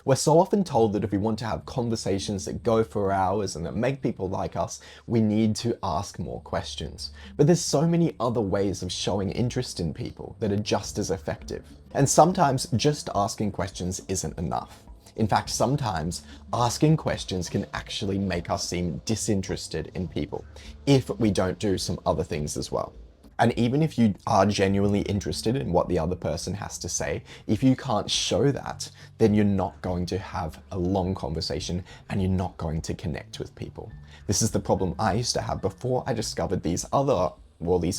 We're so often told that if we want to have conversations that go for hours and that make people like us, we need to ask more questions. But there's so many other ways of showing interest in people that are just as effective. And sometimes just asking questions isn't enough. In fact, sometimes asking questions can actually make us seem disinterested in people if we don't do some other things as well. And even if you are genuinely interested in what the other person has to say, if you can't show that, then you're not going to have a long conversation and you're not going to connect with people. This is the problem I used to have before I discovered these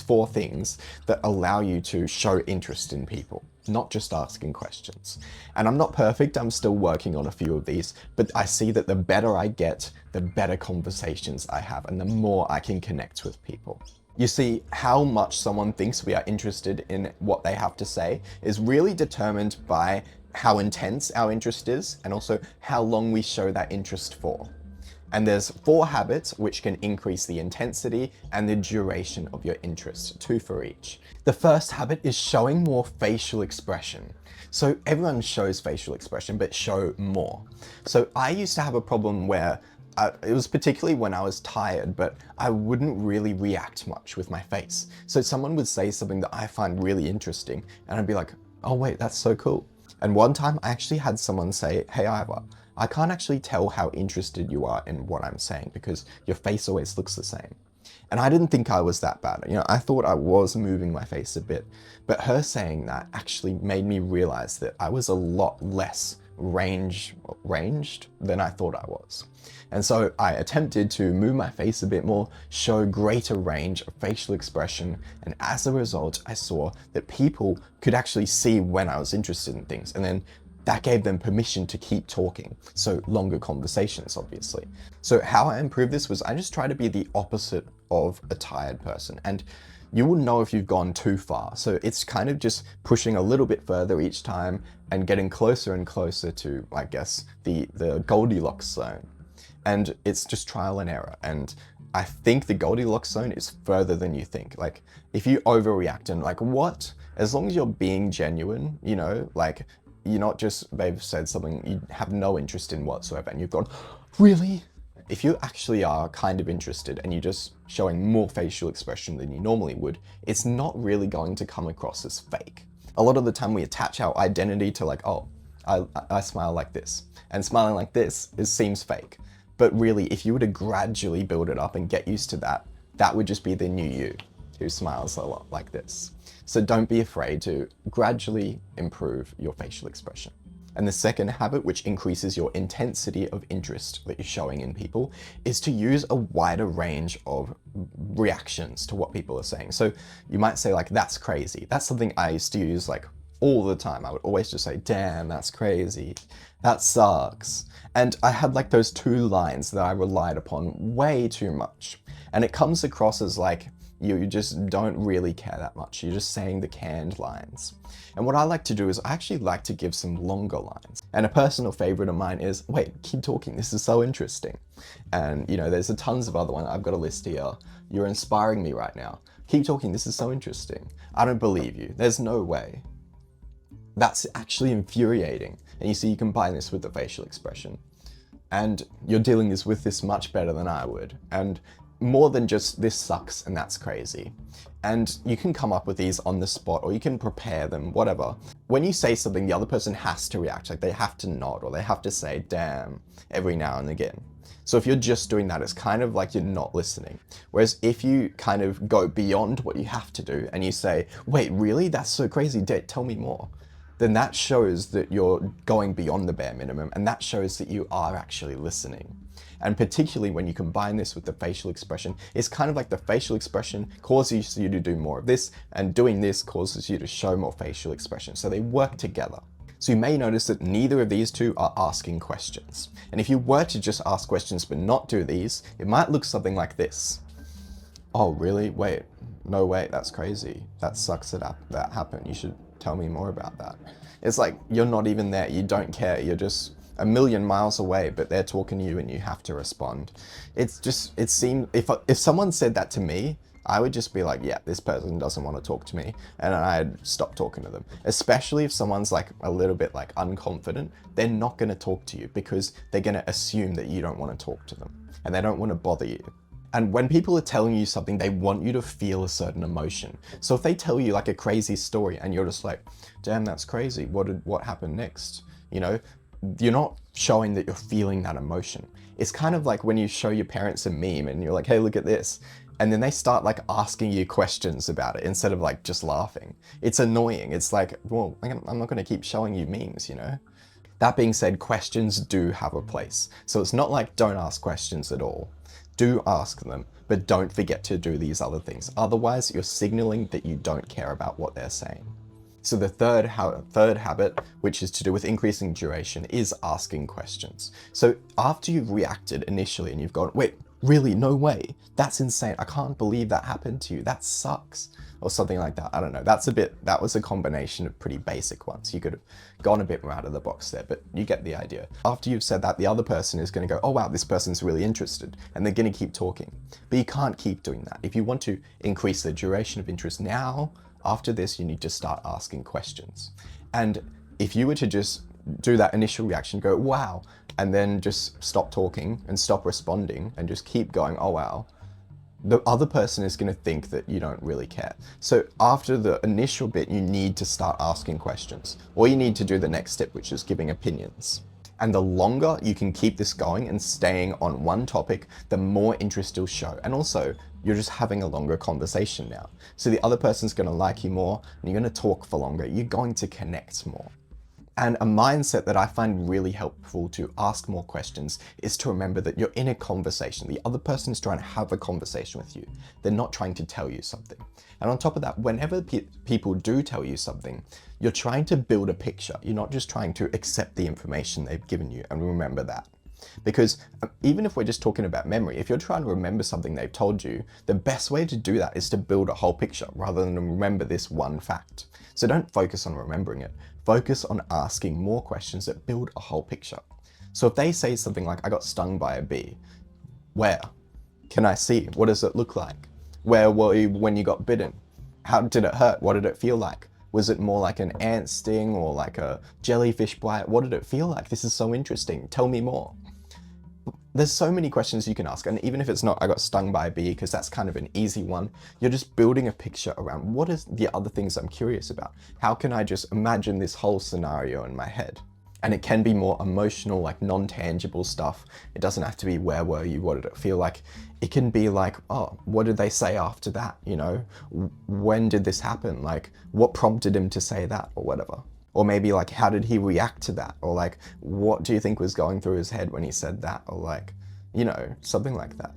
four things that allow you to show interest in people, not just asking questions. And I'm not perfect, I'm still working on a few of these, but I see that the better I get, the better conversations I have and the more I can connect with people. You see, how much someone thinks we are interested in what they have to say is really determined by how intense our interest is and also how long we show that interest for. And there's 4 habits which can increase the intensity and the duration of your interest, 2 for each. The first habit is showing more facial expression. So everyone shows facial expression, but show more. So I used to have a problem where it was particularly when I was tired, but I wouldn't really react much with my face. So someone would say something that I find really interesting, and I'd be like, oh wait, that's so cool. And one time I actually had someone say, hey Ivor, I can't actually tell how interested you are in what I'm saying because your face always looks the same. And I didn't think I was that bad. I thought I was moving my face a bit, but her saying that actually made me realize that I was a lot less ranged than I thought I was. And so I attempted to move my face a bit more, show greater range of facial expression, and as a result, I saw that people could actually see when I was interested in things, and then that gave them permission to keep talking. So longer conversations, obviously. So how I improved this was I just try to be the opposite of a tired person. And you will know if you've gone too far. So it's kind of just pushing a little bit further each time and getting closer and closer to, I guess, the Goldilocks zone. And it's just trial and error. And I think the Goldilocks zone is further than you think. Like, if you overreact and like, what? As long as you're being genuine, like, you're not just, they've said something you have no interest in whatsoever, and you've gone, really? If you actually are kind of interested and you're just showing more facial expression than you normally would, it's not really going to come across as fake. A lot of the time we attach our identity to like, oh, I smile like this, and smiling like this seems fake. But really, if you were to gradually build it up and get used to that, that would just be the new you who smiles a lot like this. So don't be afraid to gradually improve your facial expression. And the second habit, which increases your intensity of interest that you're showing in people, is to use a wider range of reactions to what people are saying. So you might say like, that's crazy. That's something I used to use like all the time. I would always just say, damn, that's crazy. That sucks. And I had like those 2 lines that I relied upon way too much. And it comes across as like, you just don't really care that much. You're just saying the canned lines. And what I like to do is I actually like to give some longer lines. And a personal favorite of mine is, wait, keep talking. This is so interesting. And there's tons of other ones. I've got a list here. You're inspiring me right now. Keep talking. This is so interesting. I don't believe you. There's no way. That's actually infuriating. And you see, you combine this with the facial expression. And you're dealing with this much better than I would. And more than just this sucks and that's crazy. And you can come up with these on the spot, or you can prepare them, whatever. When you say something, the other person has to react, like they have to nod or they have to say damn every now and again. So if you're just doing that, it's kind of like you're not listening. Whereas if you kind of go beyond what you have to do and you say, wait, really? That's so crazy, tell me more. Then that shows that you're going beyond the bare minimum, and that shows that you are actually listening. And particularly when you combine this with the facial expression, it's kind of like the facial expression causes you to do more of this, and doing this causes you to show more facial expression. So they work together. So you may notice that neither of these 2 are asking questions. And if you were to just ask questions but not do these, it might look something like this. Oh, really? Wait, no way, that's crazy. That sucks that happened. You should tell me more about that. It's like you're not even there. You don't care. You're just a million miles away, but they're talking to you and you have to respond. It seemed, if someone said that to me, I would just be like, yeah, this person doesn't want to talk to me, and I'd stop talking to them. Especially if someone's like a little bit like unconfident, they're not going to talk to you because they're going to assume that you don't want to talk to them and they don't want to bother you. And when people are telling you something, they want you to feel a certain emotion. So if they tell you like a crazy story and you're just like, damn, that's crazy. What happened next? You know, you're not showing that you're feeling that emotion. It's kind of like when you show your parents a meme and you're like, hey, look at this. And then they start like asking you questions about it instead of like just laughing. It's annoying. It's like, well, I'm not going to keep showing you memes, you know? That being said, questions do have a place. So it's not like don't ask questions at all. Do ask them, but don't forget to do these other things. Otherwise, you're signaling that you don't care about what they're saying. So the third habit, which is to do with increasing duration, is asking questions. So after you've reacted initially and you've gone, wait, really? No way. That's insane. I can't believe that happened to you. That sucks. Or something like that. I don't know. That was a combination of pretty basic ones. You could have gone a bit more out of the box there, but you get the idea. After you've said that, the other person is going to go, oh wow, this person's really interested, and they're going to keep talking. But you can't keep doing that. If you want to increase the duration of interest now, after this, you need to start asking questions. And if you were to just do that initial reaction, go, wow, and then just stop talking and stop responding and just keep going, oh wow, the other person is going to think that you don't really care. So after the initial bit, you need to start asking questions, or you need to do the next step, which is giving opinions. And the longer you can keep this going and staying on one topic, the more interest you'll show. And also, you're just having a longer conversation now. So the other person's going to like you more, and you're going to talk for longer. You're going to connect more. And a mindset that I find really helpful to ask more questions is to remember that you're in a conversation. The other person is trying to have a conversation with you. They're not trying to tell you something. And on top of that, whenever people do tell you something, you're trying to build a picture. You're not just trying to accept the information they've given you, and remember that. Because even if we're just talking about memory, if you're trying to remember something they've told you, the best way to do that is to build a whole picture rather than remember this one fact. So don't focus on remembering it. Focus on asking more questions that build a whole picture. So if they say something like, I got stung by a bee, where? Can I see? What does it look like? Where were you when you got bitten? How did it hurt? What did it feel like? Was it more like an ant sting or like a jellyfish bite? What did it feel like? This is so interesting. Tell me more. There's so many questions you can ask, and even if it's not, I got stung by a bee, because that's kind of an easy one, you're just building a picture around what is the other things I'm curious about. How can I just imagine this whole scenario in my head? And it can be more emotional, like non-tangible stuff. It doesn't have to be where were you, what did it feel like? It can be like, oh, what did they say after that? You know, when did this happen? Like, what prompted him to say that, or whatever? Or maybe like, how did he react to that? Or like, what do you think was going through his head when he said that? Or like, you know, something like that.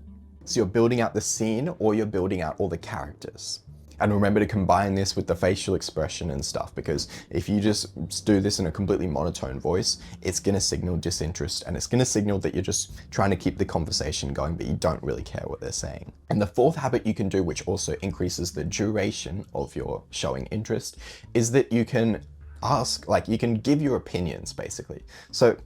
So you're building out the scene, or you're building out all the characters. And remember to combine this with the facial expression and stuff, because if you just do this in a completely monotone voice, it's going to signal disinterest, and it's going to signal that you're just trying to keep the conversation going, but you don't really care what they're saying. And the fourth habit you can do, which also increases the duration of your showing interest, is that you can ask, like, you can give your opinions, basically. So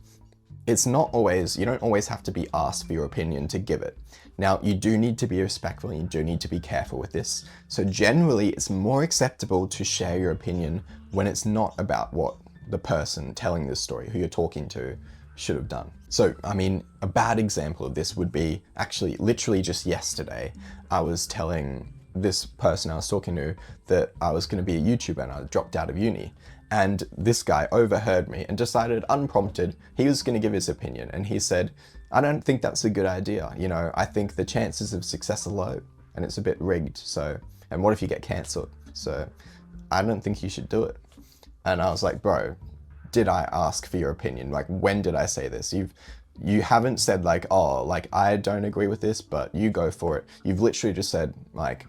it's not always, you don't always have to be asked for your opinion to give it. Now, you do need to be respectful, and you do need to be careful with this. So generally, it's more acceptable to share your opinion when it's not about what the person telling this story, who you're talking to, should have done. So, I mean, a bad example of this would be, actually, literally just yesterday, I was telling this person I was talking to that I was going to be a YouTuber, and I dropped out of uni. And this guy overheard me and decided, unprompted, he was going to give his opinion. And he said, I don't think that's a good idea. You know, I think the chances of success are low, and it's a bit rigged. So, and what if you get cancelled? So I don't think you should do it. And I was like, bro, did I ask for your opinion? Like, when did I say this? You haven't said like, oh, like, I don't agree with this, but you go for it. You've literally just said like,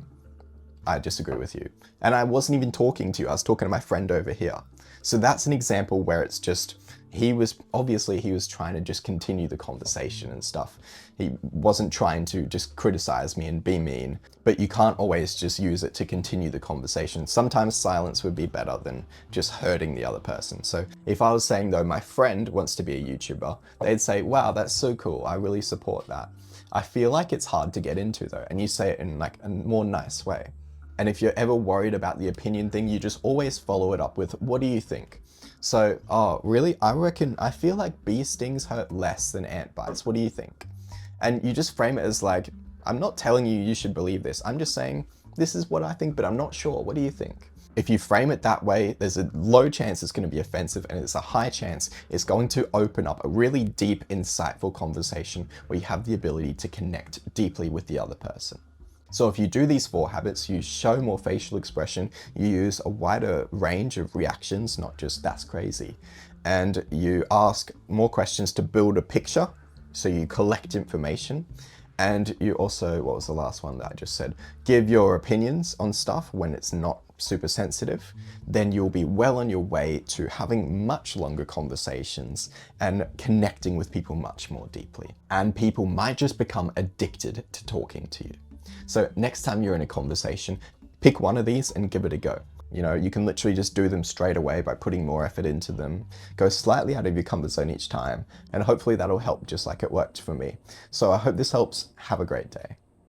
I disagree with you. And I wasn't even talking to you. I was talking to my friend over here. So that's an example where it's just, he was trying to just continue the conversation and stuff. He wasn't trying to just criticize me and be mean, but you can't always just use it to continue the conversation. Sometimes silence would be better than just hurting the other person. So if I was saying though, my friend wants to be a YouTuber, they'd say, wow, that's so cool. I really support that. I feel like it's hard to get into though, and you say it in like a more nice way. And if you're ever worried about the opinion thing, you just always follow it up with, what do you think? So, oh, really? I feel like bee stings hurt less than ant bites. What do you think? And you just frame it as like, I'm not telling you should believe this. I'm just saying, this is what I think, but I'm not sure. What do you think? If you frame it that way, there's a low chance it's going to be offensive, and it's a high chance it's going to open up a really deep, insightful conversation where you have the ability to connect deeply with the other person. So if you do these 4 habits, you show more facial expression, you use a wider range of reactions, not just that's crazy, and you ask more questions to build a picture, so you collect information, and you also, what was the last one that I just said? Give your opinions on stuff when it's not super sensitive, then you'll be well on your way to having much longer conversations and connecting with people much more deeply. And people might just become addicted to talking to you. So next time you're in a conversation, pick one of these and give it a go. You know, you can literally just do them straight away by putting more effort into them. Go slightly out of your comfort zone each time, and hopefully that'll help just like it worked for me. So I hope this helps. Have a great day.